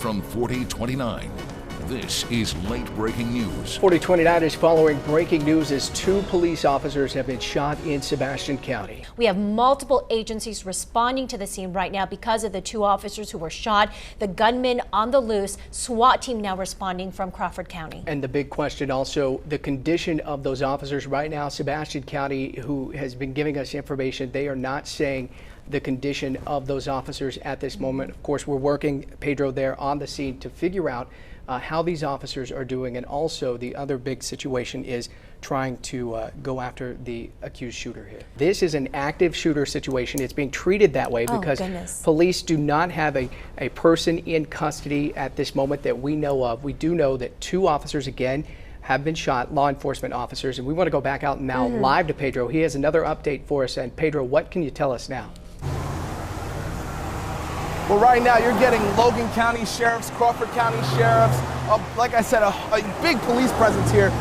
from 4029. This is late breaking news. 4029 is following breaking news as 2 police officers have been shot in Sebastian County. We have multiple agencies responding to the scene right now because of the 2 officers who were shot. The gunman on the loose. SWAT team now responding from Crawford County. And the big question also, the condition of those officers right now. Sebastian County, who has been giving us information, they are not saying the condition of those officers at this moment. Of course, we're working, Pedro, there on the scene to figure out how these officers are doing, and also the other big situation is trying to go after the accused shooter here. This is an active shooter situation. It's being treated that way because police do not have a person in custody at this moment that we know of. We do know that 2 officers, again, have been shot, law enforcement officers, and we want to go back out now live to Pedro. He has another update for us. And Pedro, what can you tell us now? Well, right now you're getting Logan County Sheriffs, Crawford County Sheriffs, like I said, a big police presence here.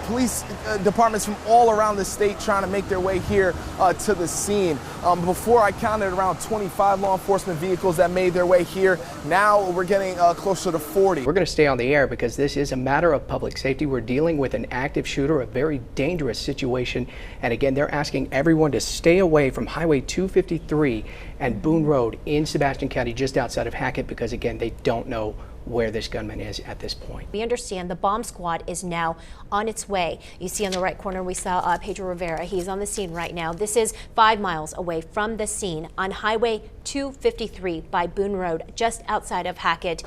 Police departments from all around the state trying to make their way here to the scene. Before I counted around 25 law enforcement vehicles that made their way here. Now we're getting closer to 40. We're going to stay on the air because this is a matter of public safety. We're dealing with an active shooter, a very dangerous situation. And again, they're asking everyone to stay away from Highway 253 and Boone Road in Sebastian County, just outside of Hackett, because again, they don't know where this gunman is at this point. We understand the bomb squad is now on its way. You see on the right corner, we saw Pedro Rivera. He's on the scene right now. This is 5 miles away from the scene on Highway 253 by Boone Road, just outside of Hackett.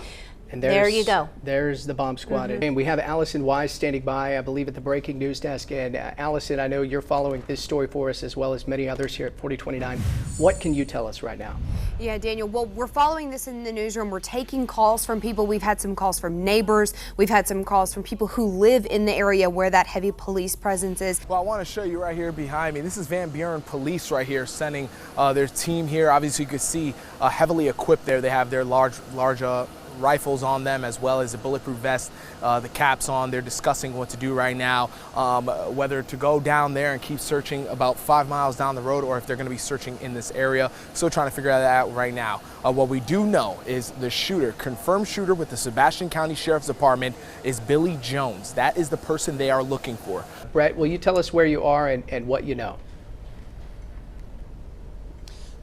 And there you go. There's the bomb squad. And we have Allison Wise standing by, I believe, at the breaking news desk. And Allison, I know you're following this story for us as well as many others here at 4029. What can you tell us right now? Yeah, Daniel, well, we're following this in the newsroom. We're taking calls from people. We've had some calls from neighbors. We've had some calls from people who live in the area where that heavy police presence is. Well, I want to show you right here behind me. This is Van Buren Police right here sending their team here. Obviously, you can see heavily equipped there. They have their large rifles on them, as well as a bulletproof vest, the caps on. They're discussing what to do right now, whether to go down there and keep searching about 5 miles down the road, or if they're going to be searching in this area. Still trying to figure that out right now. What we do know is the shooter, confirmed shooter with the Sebastian County Sheriff's Department, is Billy Jones. That is the person they are looking for. Brett, will you tell us where you are and what you know?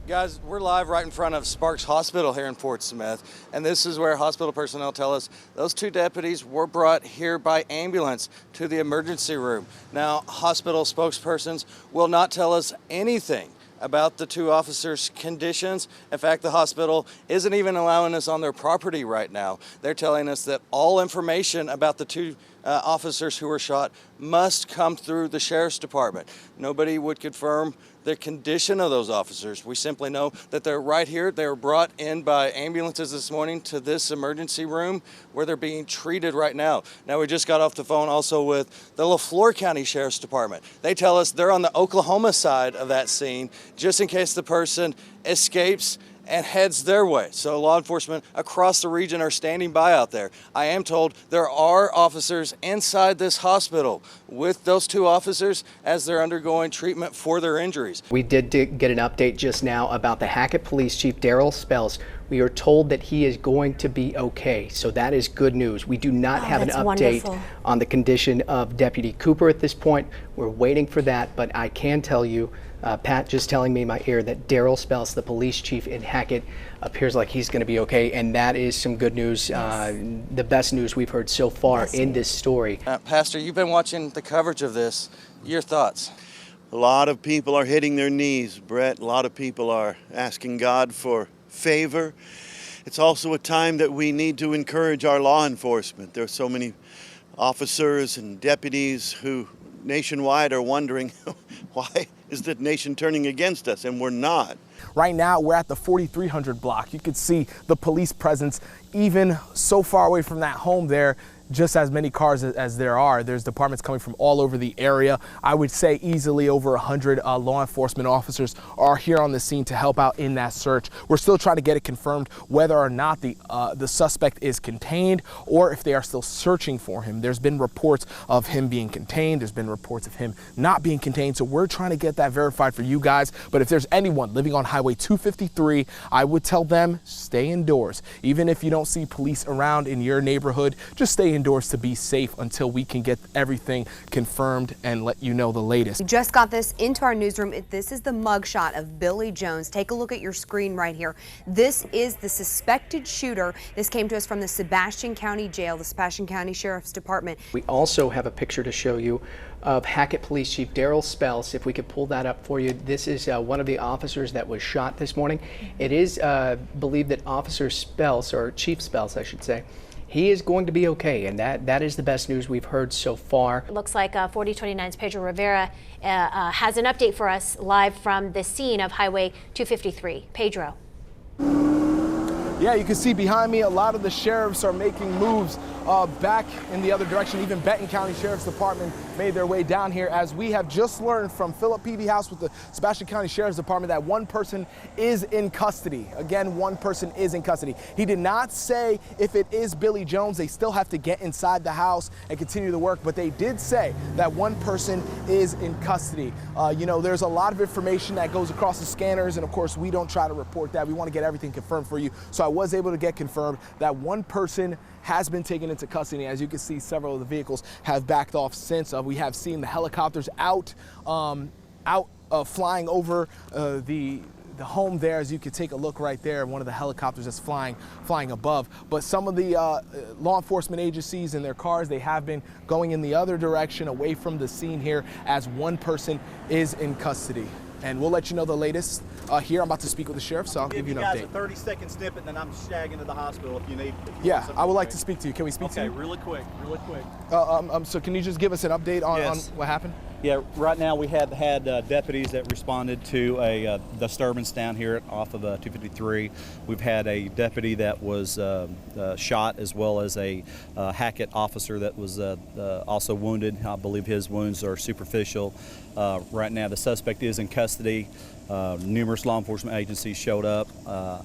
Guys, we're live right in front of Sparks Hospital here in Fort Smith, and this is where hospital personnel tell us those 2 deputies were brought here by ambulance to the emergency room. Now, hospital spokespersons will not tell us anything about the 2 officers' conditions. In fact, the hospital isn't even allowing us on their property right now. They're telling us that all information about the 2 officers who were shot must come through the Sheriff's Department. Nobody would confirm the condition of those officers. We simply know that they're right here. They were brought in by ambulances this morning to this emergency room where they're being treated right now. Now, we just got off the phone also with the LaFleur County Sheriff's Department. They tell us they're on the Oklahoma side of that scene just in case the person escapes and heads their way. So law enforcement across the region are standing by out there. I am told there are officers inside this hospital with those 2 officers as they're undergoing treatment for their injuries. We did get an update just now about the Hackett Police Chief, Daryl Spells. We are told that he is going to be okay, so that is good news. We do not have an update on the condition of Deputy Cooper at this point. We're waiting for that, but I can tell you, Pat just telling me in my ear that Daryl Spells, the police chief in Hackett, appears like he's going to be okay, and that is some good news. The best news we've heard so far in this story. Pastor, you've been watching the coverage of this. Your thoughts? A lot of people are hitting their knees, Brett. A lot of people are asking God for favor. It's also a time that we need to encourage our law enforcement. There are so many officers and deputies who nationwide are wondering, why is the nation turning against us? And we're not. Right now, we're at the 4300 block. You can see the police presence even so far away from that home there. just as many cars as there are. There's departments coming from all over the area. I would say easily over 100 law enforcement officers are here on the scene to help out in that search. We're still trying to get it confirmed whether or not the suspect is contained or if they are still searching for him. There's been reports of him being contained. There's been reports of him not being contained. So we're trying to get that verified for you guys. But if there's anyone living on Highway 253, I would tell them stay indoors. Even if you don't see police around in your neighborhood, just stay indoors to be safe until we can get everything confirmed and let you know the latest. We just got this into our newsroom. This is the mugshot of Billy Jones. Take a look at your screen right here. This is the suspected shooter. This came to us from the Sebastian County Jail, the Sebastian County Sheriff's Department. We also have a picture to show you of Hackett Police Chief Daryl Spells. If we could pull that up for you. This is one of the officers that was shot this morning. It is believed that Officer Spells, or Chief Spells I should say, he is going to be okay, and that is the best news we've heard so far. It looks like 4029's Pedro Rivera has an update for us live from the scene of Highway 253. Pedro. Yeah, you can see behind me a lot of the sheriffs are making moves back in the other direction. Even Benton County Sheriff's Department made their way down here, as we have just learned from Philip Peavy House with the Sebastian County Sheriff's Department that one person is in custody. Again, one person is in custody. He did not say if it is Billy Jones. They still have to get inside the house and continue the work, but they did say that one person is in custody. You know, there's a lot of information that goes across the scanners, and of course we don't try to report that. We want to get everything confirmed for you. So I was able to get confirmed that one person has been taken into custody. As you can see, several of the vehicles have backed off since. We have seen the helicopters out flying over the home there. As you can take a look right there, one of the helicopters that's flying above. But some of the law enforcement agencies in their cars, they have been going in the other direction away from the scene here, as one person is in custody. And we'll let you know the latest here. I'm about to speak with the sheriff, so I'll give you an update. Give you guys a 30-second snippet, and then I'm shagging to the hospital if you need. Yeah, I would like to speak to you. Can we speak to you? Okay, really quick. So can you just give us an update on what happened? Yeah, right now we had deputies that responded to a disturbance down here off of 253. We've had a deputy that was shot, as well as a Hackett officer that was also wounded. I believe his wounds are superficial. Right now the suspect is in custody. Numerous law enforcement agencies showed up,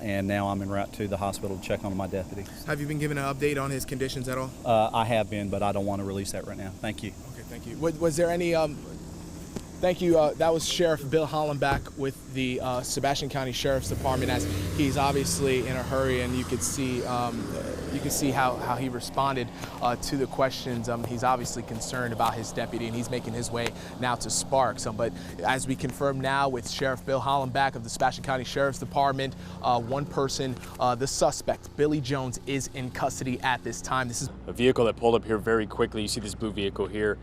and now I'm en route to the hospital to check on my deputy. Have you been given an update on his conditions at all? I have been, but I don't want to release that right now. Thank you. Okay, thank you. Was there any thank you. That was Sheriff Bill Hollenbach with the Sebastian County Sheriff's Department, as he's obviously in a hurry, and you can see how he responded to the questions. He's obviously concerned about his deputy, and he's making his way now to Sparks. But as we confirm now with Sheriff Bill Hollenbach of the Sebastian County Sheriff's Department, one person, the suspect, Billy Jones, is in custody at this time. This is a vehicle that pulled up here very quickly. You see this blue vehicle here,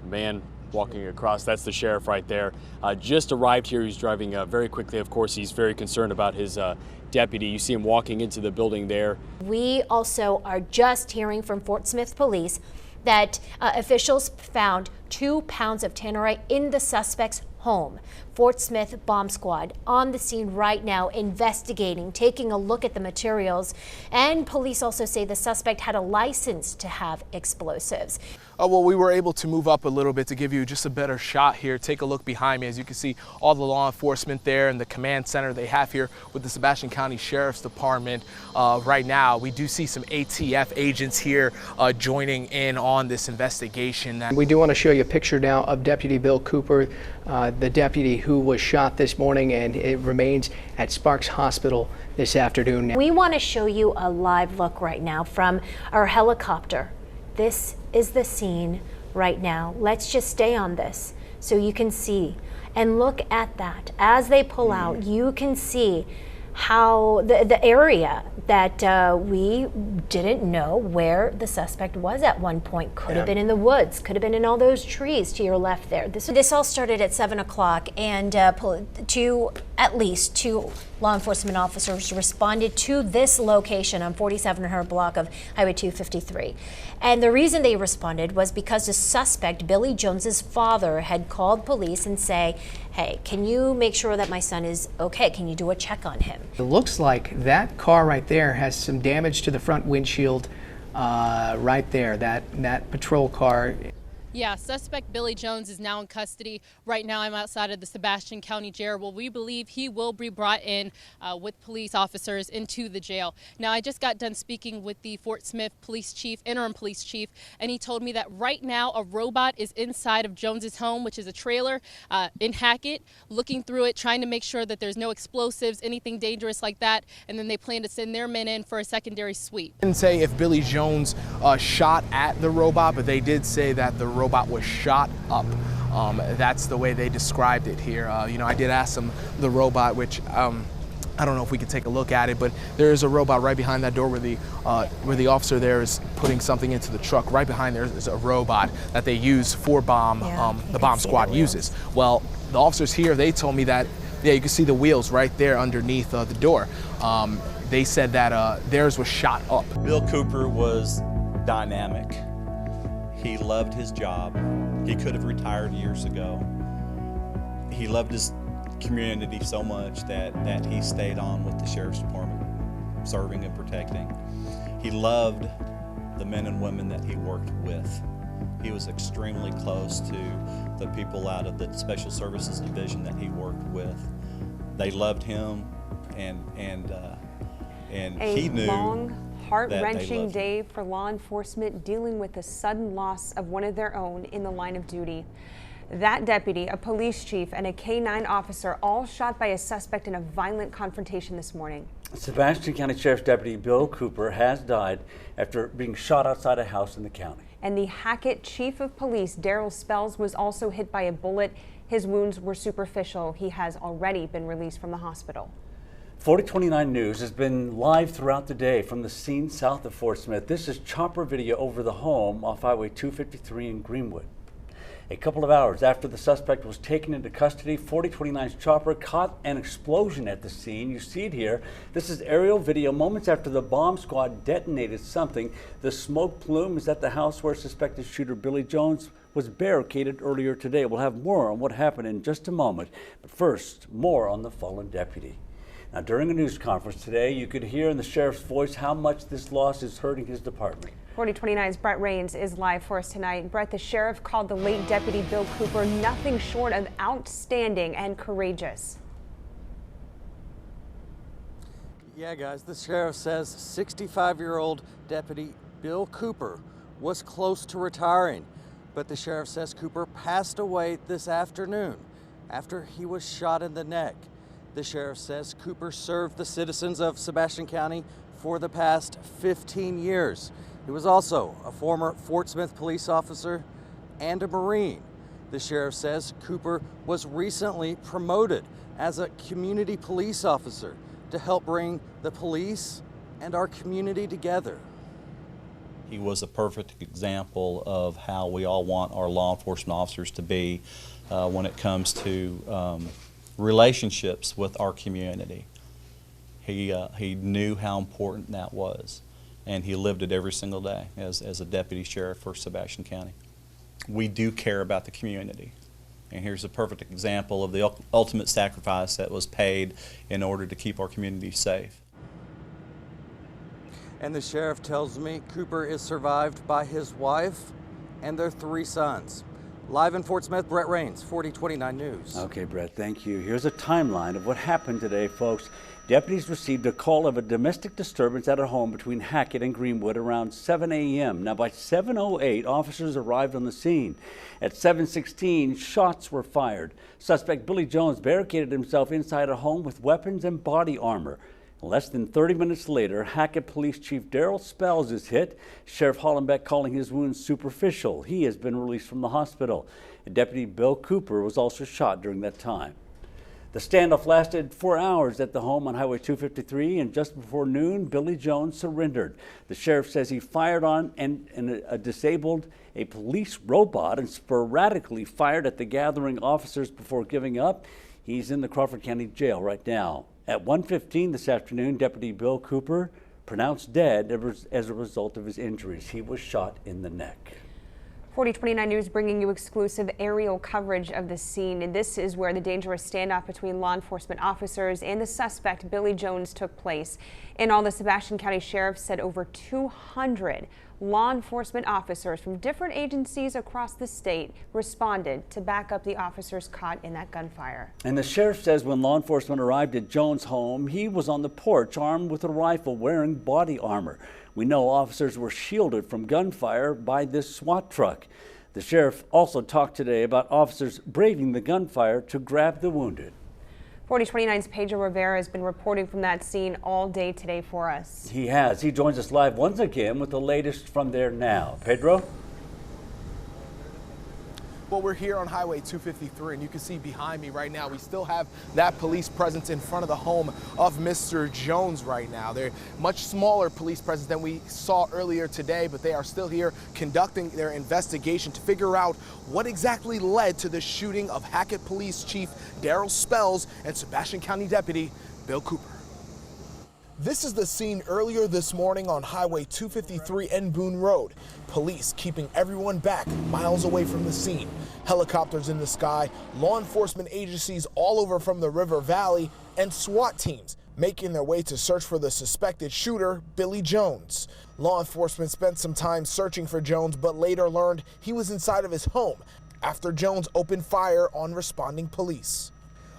man walking across. That's the sheriff right there. Just arrived here. He's driving very quickly. Of course, he's very concerned about his deputy. You see him walking into the building there. We also are just hearing from Fort Smith Police that officials found 2 pounds of tannerite in the suspect's home. Fort Smith Bomb Squad on the scene right now, investigating, taking a look at the materials, and police also say the suspect had a license to have explosives. Well, we were able to move up a little bit to give you just a better shot here. Take a look behind me. As you can see, all the law enforcement there and the command center they have here with the Sebastian County Sheriff's Department. Right now, we do see some ATF agents here joining in on this investigation. We do want to show you a picture now of Deputy Bill Cooper, the deputy who was shot this morning, and it remains at Sparks Hospital this afternoon. We want to show you a live look right now from our helicopter. This is the scene right now. Let's just stay on this so you can see. And look at that. As they pull out, you can see how the area that we didn't know where the suspect was at one point. Could have been in the woods, could have been in all those trees to your left there. This all started at 7 o'clock, and at least two law enforcement officers responded to this location on 4700 block of Highway 253. And the reason they responded was because the suspect, Billy Jones's father, had called police and say, hey, can you make sure that my son is okay? Can you do a check on him? It looks like that car right there has some damage to the front windshield. right there, that patrol car. Yeah, suspect Billy Jones is now in custody. Right now I'm outside of the Sebastian County Jail. Well, we believe he will be brought in with police officers into the jail. Now, I just got done speaking with the Fort Smith police chief, interim police chief, and he told me that right now a robot is inside of Jones's home, which is a trailer in Hackett, looking through it, trying to make sure that there's no explosives, anything dangerous like that, and then they plan to send their men in for a secondary sweep. Didn't say if Billy Jones shot at the robot, but they did say that the robot was shot up. That's the way they described it here. You know, I did ask them the robot, which I don't know if we could take a look at it, but there is a robot right behind that door where the officer there is putting something into the truck. Right behind there is a robot that they use for the bomb squad uses. Well, the officers here, they told me that, yeah, you can see the wheels right there underneath the door. They said that theirs was shot up. Bill Cooper was dynamic. He loved his job. He could have retired years ago. He loved his community so much that he stayed on with the Sheriff's Department, serving and protecting. He loved the men and women that he worked with. He was extremely close to the people out of the Special Services Division that he worked with. They loved him, and he knew. Heart-wrenching day for law enforcement dealing with the sudden loss of one of their own in the line of duty. That deputy, a police chief, and a K-9 officer all shot by a suspect in a violent confrontation this morning. Sebastian County Sheriff's Deputy Bill Cooper has died after being shot outside a house in the county. And the Hackett Chief of Police, Daryl Spells, was also hit by a bullet. His wounds were superficial. He has already been released from the hospital. 4029 News has been live throughout the day from the scene south of Fort Smith. This is chopper video over the home off Highway 253 in Greenwood. A couple of hours after the suspect was taken into custody, 4029's chopper caught an explosion at the scene. You see it here. This is aerial video moments after the bomb squad detonated something. The smoke plume is at the house where suspected shooter Billy Jones was barricaded earlier today. We'll have more on what happened in just a moment. But first, more on the fallen deputy. Now, during a news conference today, you could hear in the sheriff's voice how much this loss is hurting his department. 4029's Brett Rains is live for us tonight. Brett, the sheriff called the late Deputy Bill Cooper nothing short of outstanding and courageous. Yeah, guys, the sheriff says 65-year-old Deputy Bill Cooper was close to retiring, but the sheriff says Cooper passed away this afternoon after he was shot in the neck. The sheriff says Cooper served the citizens of Sebastian County for the past 15 years. He was also a former Fort Smith police officer and a Marine. The sheriff says Cooper was recently promoted as a community police officer to help bring the police and our community together. He was a perfect example of how we all want our law enforcement officers to be when it comes to relationships with our community. He knew how important that was, and he lived it every single day as a deputy sheriff for Sebastian County. We do care about the community, and here's a perfect example of the ultimate sacrifice that was paid in order to keep our community safe. And the sheriff tells me Cooper is survived by his wife and their 3 sons. Live in Fort Smith, Brett Rains, 4029 News. Okay, Brett, thank you. Here's a timeline of what happened today, folks. Deputies received a call of a domestic disturbance at a home between Hackett and Greenwood around 7 a.m. Now, by 7:08, officers arrived on the scene. At 7:16, shots were fired. Suspect Billy Jones barricaded himself inside a home with weapons and body armor. Less than 30 minutes later, Hackett Police Chief Daryl Spells is hit. Sheriff Hollenbeck calling his wounds superficial. He has been released from the hospital. And Deputy Bill Cooper was also shot during that time. The standoff lasted 4 hours at the home on Highway 253, and just before noon, Billy Jones surrendered. The sheriff says he fired on and disabled a police robot and sporadically fired at the gathering officers before giving up. He's in the Crawford County Jail right now. At 1:15 this afternoon, Deputy Bill Cooper pronounced dead as a result of his injuries. He was shot in the neck. 4029 News bringing you exclusive aerial coverage of the scene. And this is where the dangerous standoff between law enforcement officers and the suspect, Billy Jones, took place. In all, the Sebastian County Sheriff said over 200 law enforcement officers from different agencies across the state responded to back up the officers caught in that gunfire. And the sheriff says when law enforcement arrived at Jones' home, he was on the porch armed with a rifle wearing body armor. We know officers were shielded from gunfire by this SWAT truck. The sheriff also talked today about officers braving the gunfire to grab the wounded. 4029's Pedro Rivera has been reporting from that scene all day today for us. He has. He joins us live once again with the latest from there now. Pedro? Well, we're here on Highway 253, and you can see behind me right now, we still have that police presence in front of the home of Mr. Jones right now. They're much smaller police presence than we saw earlier today, but they are still here conducting their investigation to figure out what exactly led to the shooting of Hackett Police Chief Daryl Spells and Sebastian County Deputy Bill Cooper. This is the scene earlier this morning on Highway 253 and Boone Road. Police keeping everyone back miles away from the scene. Helicopters in the sky, law enforcement agencies all over from the River Valley, and SWAT teams making their way to search for the suspected shooter, Billy Jones. Law enforcement spent some time searching for Jones, but later learned he was inside of his home after Jones opened fire on responding police.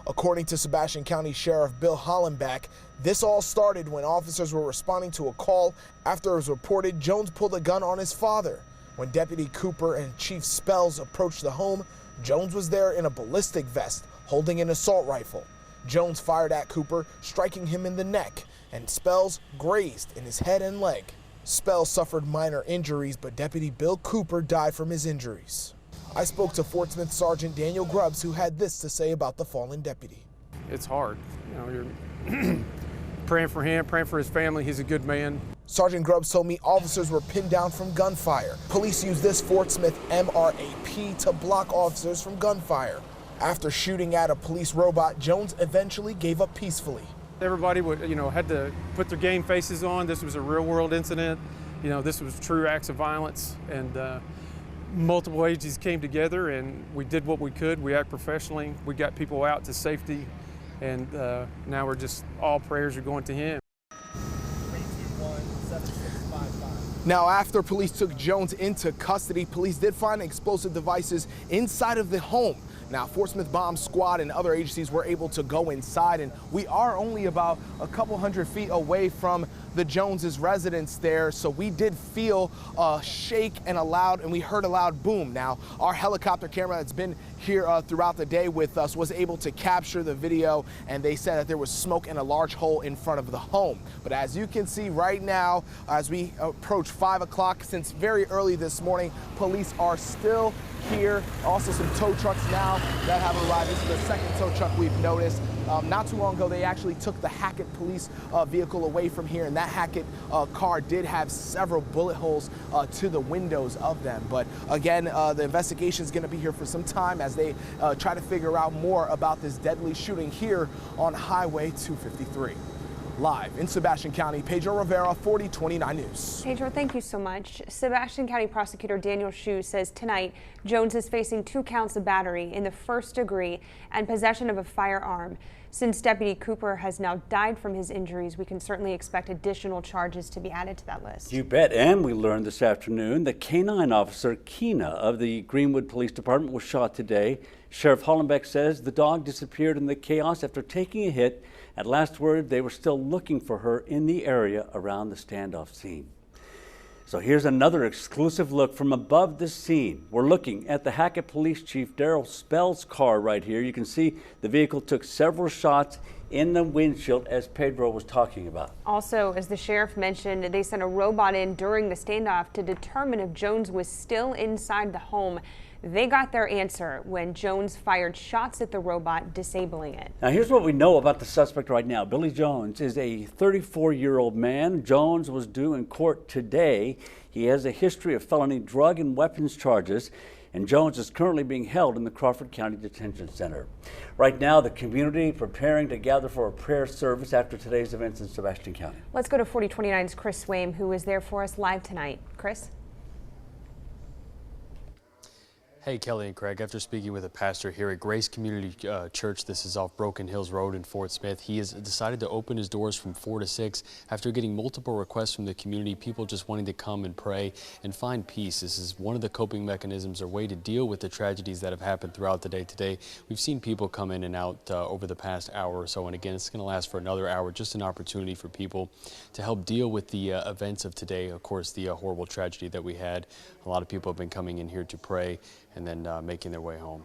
According to Sebastian County Sheriff Bill Hollenbeck, this all started when officers were responding to a call after it was reported Jones pulled a gun on his father. When Deputy Cooper and Chief Spells approached the home, Jones was there in a ballistic vest, holding an assault rifle. Jones fired at Cooper, striking him in the neck, and Spells grazed in his head and leg. Spells suffered minor injuries, but Deputy Bill Cooper died from his injuries. I spoke to Fort Smith Sergeant Daniel Grubbs, who had this to say about the fallen deputy. It's hard. You're praying for him, praying for his family. He's a good man. Sergeant Grubbs told me officers were pinned down from gunfire. Police used this Fort Smith MRAP to block officers from gunfire. After shooting at a police robot, Jones eventually gave up peacefully. Everybody would, had to put their game faces on. This was a real world incident. This was true acts of violence, and multiple agencies came together and we did what we could. We act professionally. We got people out to safety, and now we're just, all prayers are going to him. 321-7655. Now, after police took Jones into custody, police did find explosive devices inside of the home. Now, Fort Smith Bomb Squad and other agencies were able to go inside, and we are only about a couple hundred feet away from the Joneses' residence there, so we did feel a shake and we heard a loud boom. Now, our helicopter camera that's been here throughout the day with us was able to capture the video, and they said that there was smoke and a large hole in front of the home. But as you can see right now, as we approach 5 o'clock, since very early this morning, police are still here. Also some tow trucks now that have arrived. This is the second tow truck we've noticed. Not too long ago, they actually took the Hackett police vehicle away from here, and that Hackett car did have several bullet holes to the windows of them. But again, the investigation is going to be here for some time as they try to figure out more about this deadly shooting here on Highway 253. Live in Sebastian County, Pedro Rivera, 4029 News. Pedro, thank you so much. Sebastian County Prosecutor Daniel Hsu says tonight Jones is facing 2 counts of battery in the first degree and possession of a firearm. Since Deputy Cooper has now died from his injuries, we can certainly expect additional charges to be added to that list. You bet. And we learned this afternoon that K-9 officer Keena of the Greenwood Police Department was shot today. Sheriff Hollenbeck says the dog disappeared in the chaos after taking a hit. At last word, they were still looking for her in the area around the standoff scene. So here's another exclusive look from above the scene. We're looking at the Hackett Police Chief Daryl Spells' car right here. You can see the vehicle took several shots in the windshield, as Pedro was talking about. Also, as the sheriff mentioned, they sent a robot in during the standoff to determine if Jones was still inside the home. They got their answer when Jones fired shots at the robot, disabling it. Now, here's what we know about the suspect right now. Billy Jones is a 34-year-old man. Jones was due in court today. He has a history of felony drug and weapons charges, and Jones is currently being held in the Crawford County Detention Center. Right now, the community preparing to gather for a prayer service after today's events in Sebastian County. Let's go to 4029's Chris Swaim, who is there for us live tonight. Chris? Hey, Kelly and Craig, after speaking with a pastor here at Grace Community Church, this is off Broken Hills Road in Fort Smith, he has decided to open his doors from 4 to 6 after getting multiple requests from the community, people just wanting to come and pray and find peace. This is one of the coping mechanisms or way to deal with the tragedies that have happened throughout the day today. We've seen people come in and out over the past hour or so, and again, it's going to last for another hour, just an opportunity for people to help deal with the events of today. Of course, the horrible tragedy that we had. A lot of people have been coming in here to pray and then making their way home.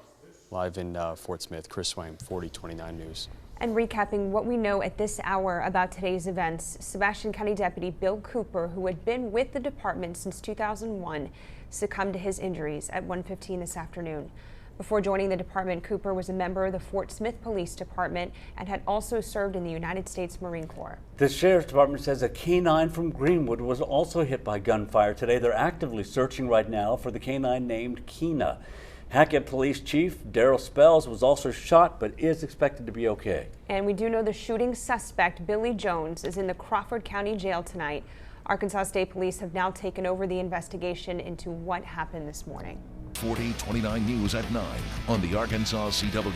Live in Fort Smith, Chris Swain, 4029 News. And recapping what we know at this hour about today's events, Sebastian County Deputy Bill Cooper, who had been with the department since 2001, succumbed to his injuries at 1:15 this afternoon. Before joining the department, Cooper was a member of the Fort Smith Police Department and had also served in the United States Marine Corps. The Sheriff's Department says a K-9 from Greenwood was also hit by gunfire today. They're actively searching right now for the K-9 named Keena. Hackett Police Chief Daryl Spells was also shot but is expected to be okay. And we do know the shooting suspect, Billy Jones, is in the Crawford County Jail tonight. Arkansas State Police have now taken over the investigation into what happened this morning. 4029 News at 9 on the Arkansas CW.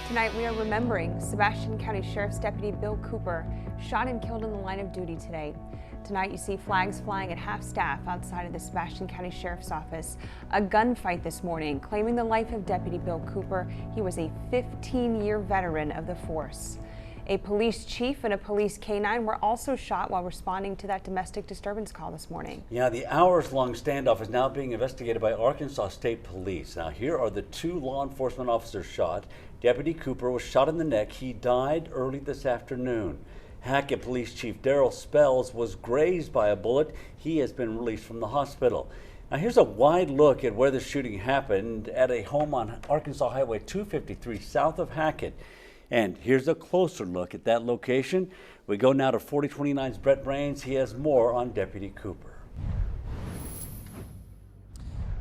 Tonight we are remembering Sebastian County Sheriff's Deputy Bill Cooper, shot and killed in the line of duty today. Tonight you see flags flying at half-staff outside of the Sebastian County Sheriff's Office. A gunfight this morning claiming the life of Deputy Bill Cooper. He was a 15-year veteran of the force. A police chief and a police K-9 were also shot while responding to that domestic disturbance call this morning. Yeah, the hours-long standoff is now being investigated by Arkansas State Police. Now, here are the 2 law enforcement officers shot. Deputy Cooper was shot in the neck. He died early this afternoon. Hackett Police Chief Daryl Spells was grazed by a bullet. He has been released from the hospital. Now, here's a wide look at where the shooting happened at a home on Arkansas Highway 253 south of Hackett. And here's a closer look at that location. We go now to 4029's Brett Brains. He has more on Deputy Cooper.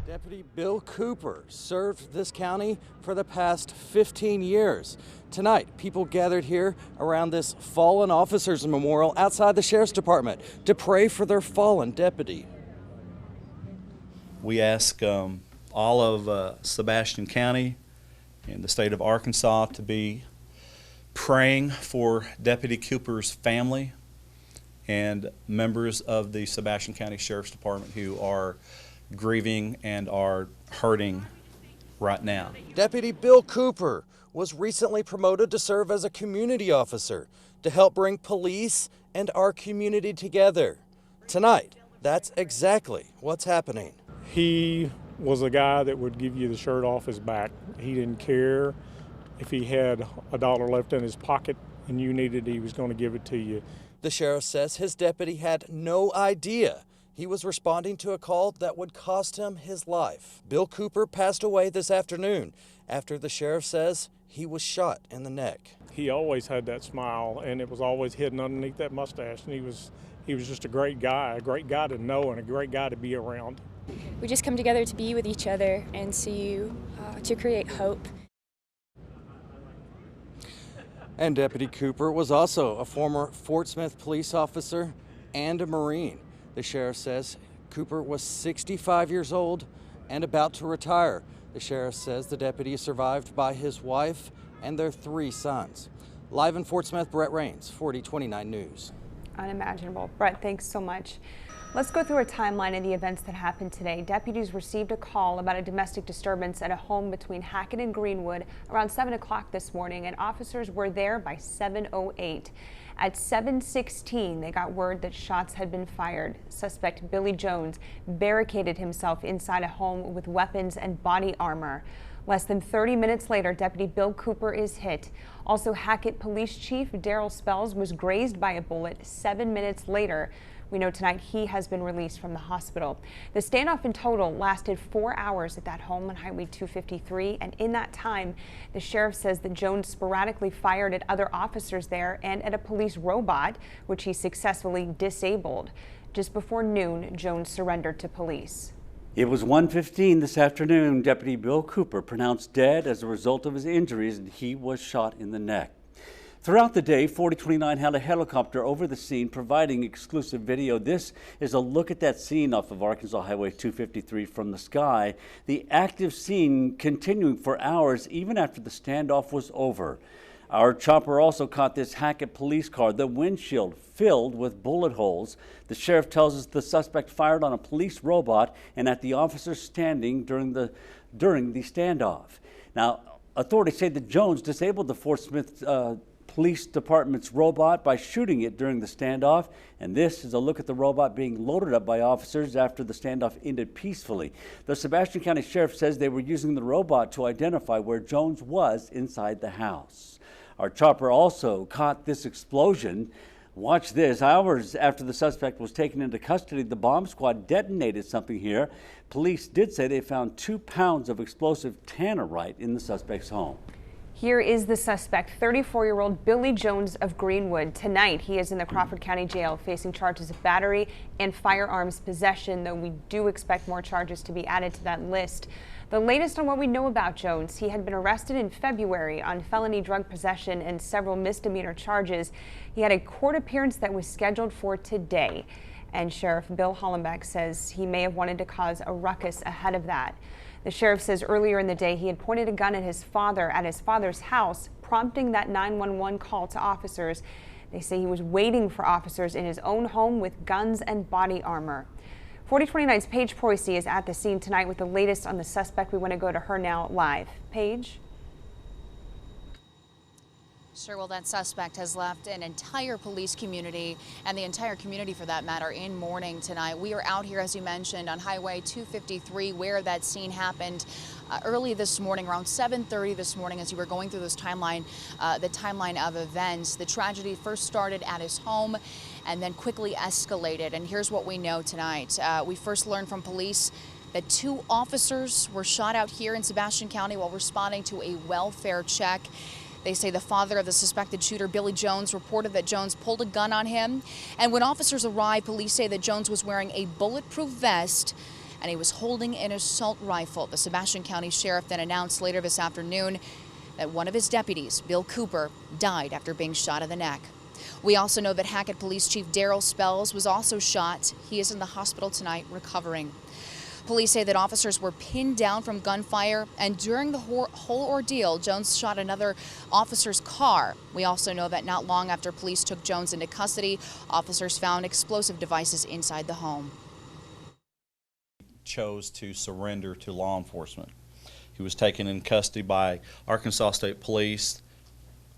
Deputy Bill Cooper served this county for the past 15 years. Tonight, people gathered here around this fallen officers memorial outside the Sheriff's Department to pray for their fallen deputy. We ask all of Sebastian County and the state of Arkansas to be praying for Deputy Cooper's family and members of the Sebastian County Sheriff's Department who are grieving and are hurting right now. Deputy Bill Cooper was recently promoted to serve as a community officer to help bring police and our community together. Tonight, that's exactly what's happening. He was a guy that would give you the shirt off his back. He didn't care if he had $1 left in his pocket and you needed it, he was going to give it to you. The sheriff says his deputy had no idea he was responding to a call that would cost him his life. Bill Cooper passed away this afternoon after the sheriff says he was shot in the neck. He always had that smile, and it was always hidden underneath that mustache, and he was just a great guy to know and a great guy to be around. We just come together to be with each other and to create hope. And Deputy Cooper was also a former Fort Smith police officer and a Marine. The sheriff says Cooper was 65 years old and about to retire. The sheriff says the deputy is survived by his wife and their 3 sons. Live in Fort Smith, Brett Rains, 4029 News. Unimaginable. Brett, thanks so much. Let's go through a timeline of the events that happened today. Deputies received a call about a domestic disturbance at a home between Hackett and Greenwood around 7 o'clock this morning, and officers were there by 7:08. At 7:16, they got word that shots had been fired. Suspect Billy Jones barricaded himself inside a home with weapons and body armor. Less than 30 minutes later, Deputy Bill Cooper is hit. Also, Hackett Police Chief Daryl Spells was grazed by a bullet 7 minutes later. We know tonight he has been released from the hospital. The standoff in total lasted 4 hours at that home on Highway 253, and in that time, the sheriff says that Jones sporadically fired at other officers there and at a police robot, which he successfully disabled. Just before noon, Jones surrendered to police. It was 1:15 this afternoon. Deputy Bill Cooper pronounced dead as a result of his injuries, and he was shot in the neck. Throughout the day, 4029 had a helicopter over the scene providing exclusive video. This is a look at that scene off of Arkansas Highway 253 from the sky. The active scene continuing for hours even after the standoff was over. Our chopper also caught this Hackett police car, the windshield filled with bullet holes. The sheriff tells us the suspect fired on a police robot and at the officer standing during the standoff. Now, authorities say that Jones disabled the Fort Smith Police Department's robot by shooting it during the standoff, and this is a look at the robot being loaded up by officers after the standoff ended peacefully. The Sebastian County Sheriff says they were using the robot to identify where Jones was inside the house. Our chopper also caught this explosion. Watch this. Hours after the suspect was taken into custody, the bomb squad detonated something here. Police did say they found 2 pounds of explosive tannerite in the suspect's home. Here is the suspect, 34-year-old Billy Jones of Greenwood. Tonight, he is in the Crawford County Jail facing charges of battery and firearms possession, though we do expect more charges to be added to that list. The latest on what we know about Jones: he had been arrested in February on felony drug possession and several misdemeanor charges. He had a court appearance that was scheduled for today, and Sheriff Bill Hollenbeck says he may have wanted to cause a ruckus ahead of that. The sheriff says earlier in the day he had pointed a gun at his father's house, prompting that 911 call to officers. They say he was waiting for officers in his own home with guns and body armor. 4029's Paige Proisey is at the scene tonight with the latest on the suspect. We want to go to her now live. Paige? Sure, well, that suspect has left an entire police community, and the entire community for that matter, in mourning tonight. We are out here, as you mentioned, on Highway 253 where that scene happened early this morning, around 7:30 this morning, as you were going through this timeline, the timeline of events. The tragedy first started at his home and then quickly escalated. And here's what we know tonight. We first learned from police that 2 officers were shot out here in Sebastian County while responding to a welfare check. They say the father of the suspected shooter, Billy Jones, reported that Jones pulled a gun on him. And when officers arrived, police say that Jones was wearing a bulletproof vest and he was holding an assault rifle. The Sebastian County Sheriff then announced later this afternoon that one of his deputies, Bill Cooper, died after being shot in the neck. We also know that Hackett Police Chief Daryl Spells was also shot. He is in the hospital tonight recovering. Police say that officers were pinned down from gunfire, and during the whole ordeal, Jones shot another officer's car. We also know that not long after police took Jones into custody, officers found explosive devices inside the home. Chose to surrender to law enforcement. He was taken in custody by Arkansas State Police,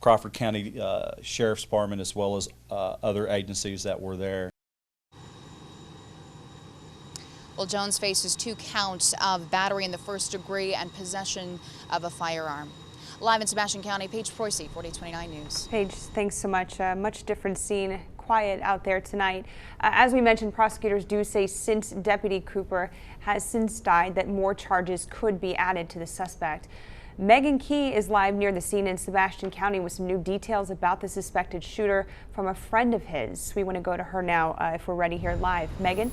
Crawford County Sheriff's Department, as well as other agencies that were there. Well, Jones faces 2 counts of battery in the first degree and possession of a firearm. Live in Sebastian County, Paige Proisey, 4029 News. Paige, thanks so much. Much different scene, quiet out there tonight. As we mentioned, prosecutors do say since Deputy Cooper has since died that more charges could be added to the suspect. Megan Key is live near the scene in Sebastian County with some new details about the suspected shooter from a friend of his. We want to go to her now if we're ready here live. Megan?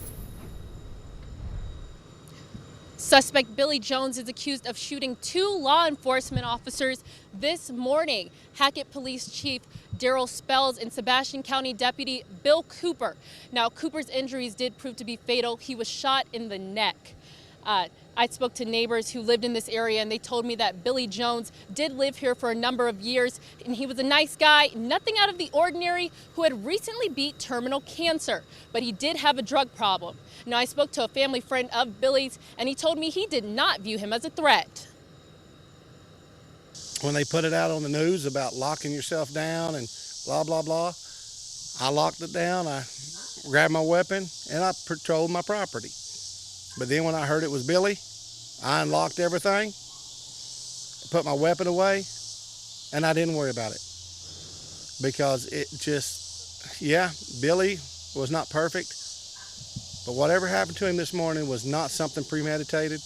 Suspect Billy Jones is accused of shooting 2 law enforcement officers this morning. Hackett Police Chief Daryl Spells and Sebastian County Deputy Bill Cooper. Now, Cooper's injuries did prove to be fatal. He was shot in the neck. I spoke to neighbors who lived in this area, and they told me that Billy Jones did live here for a number of years, and he was a nice guy, nothing out of the ordinary, who had recently beat terminal cancer, but he did have a drug problem. Now, I spoke to a family friend of Billy's, and he told me he did not view him as a threat. When they put it out on the news about locking yourself down and blah, blah, blah, I locked it down, I grabbed my weapon, and I patrolled my property. But then when I heard it was Billy, I unlocked everything, put my weapon away, and I didn't worry about it. Because it just, yeah, Billy was not perfect, but whatever happened to him this morning was not something premeditated.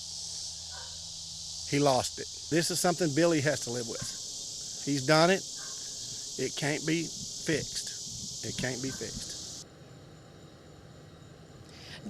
He lost it. This is something Billy has to live with. He's done it. It can't be fixed. It can't be fixed.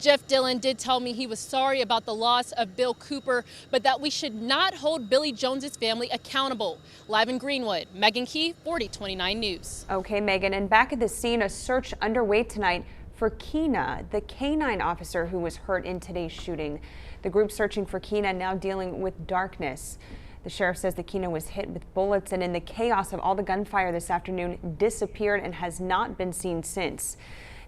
Jeff Dillon did tell me he was sorry about the loss of Bill Cooper, but that we should not hold Billy Jones's family accountable. Live in Greenwood, Megan Key, 4029 News. Okay, Megan, and back at the scene, a search underway tonight for Keena, the K-9 officer who was hurt in today's shooting. The group searching for Keena now dealing with darkness. The sheriff says that Keena was hit with bullets and in the chaos of all the gunfire this afternoon disappeared and has not been seen since.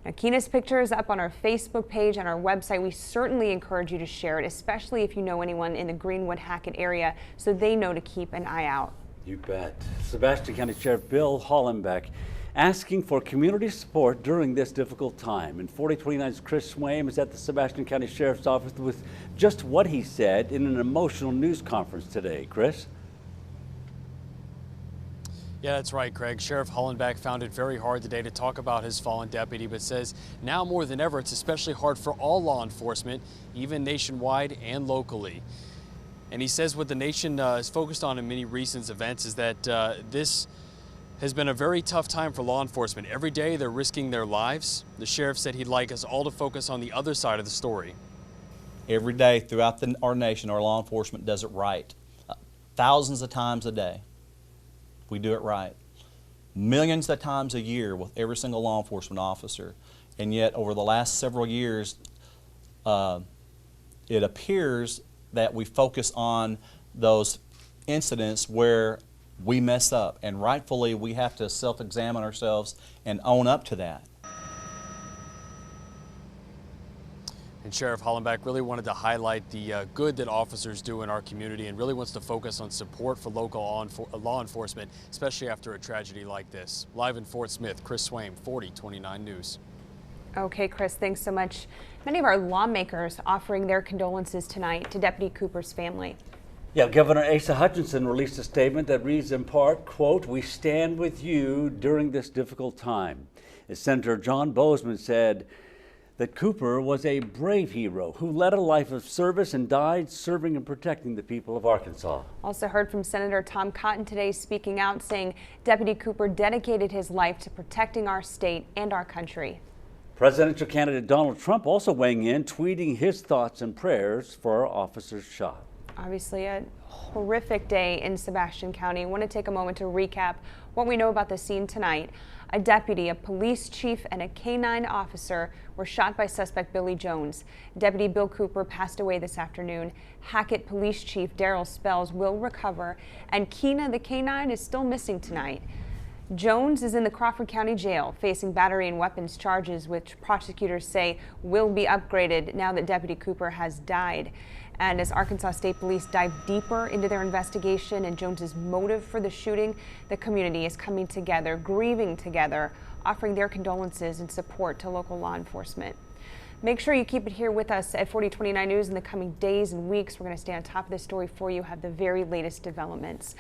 Now, Keena's picture is up on our Facebook page and our website. We certainly encourage you to share it, especially if you know anyone in the Greenwood Hackett area, so they know to keep an eye out. You bet. Sebastian County Sheriff Bill Hollenbeck asking for community support during this difficult time. And 4029's Chris Swaim is at the Sebastian County Sheriff's Office with just what he said in an emotional news conference today. Chris? Yeah, that's right, Craig. Sheriff Hollenbeck found it very hard today to talk about his fallen deputy, but says now more than ever, it's especially hard for all law enforcement, even nationwide and locally. And he says what the nation is focused on in many recent events is that this has been a very tough time for law enforcement. Every day they're risking their lives. The sheriff said he'd like us all to focus on the other side of the story. Every day throughout our nation, our law enforcement does it right. Thousands of times a day, we do it right. Millions of times a year with every single law enforcement officer. And yet over the last several years, it appears that we focus on those incidents where we mess up, and rightfully we have to self-examine ourselves and own up to that. And Sheriff Hollenbeck really wanted to highlight the good that officers do in our community and really wants to focus on support for local law enforcement, especially after a tragedy like this. Live in Fort Smith, Chris Swaim, 4029 News. Okay, Chris, thanks so much. Many of our lawmakers offering their condolences tonight to Deputy Cooper's family. Yeah, Governor Asa Hutchinson released a statement that reads in part, quote, "We stand with you during this difficult time." As Senator John Bozeman said that Cooper was a brave hero who led a life of service and died serving and protecting the people of Arkansas. Also heard from Senator Tom Cotton today speaking out, saying Deputy Cooper dedicated his life to protecting our state and our country. Presidential candidate Donald Trump also weighing in, tweeting his thoughts and prayers for our officers shot. Obviously a horrific day in Sebastian County. I want to take a moment to recap what we know about the scene tonight. A deputy, a police chief, and a K-9 officer were shot by suspect Billy Jones. Deputy Bill Cooper passed away this afternoon. Hackett Police Chief Daryl Spells will recover, and Keena, the K-9, is still missing tonight. Jones is in the Crawford County Jail facing battery and weapons charges, which prosecutors say will be upgraded now that Deputy Cooper has died. And as Arkansas State Police dive deeper into their investigation and Jones's motive for the shooting, the community is coming together, grieving together, offering their condolences and support to local law enforcement. Make sure you keep it here with us at 4029 News in the coming days and weeks. We're going to stay on top of this story for you, have the very latest developments.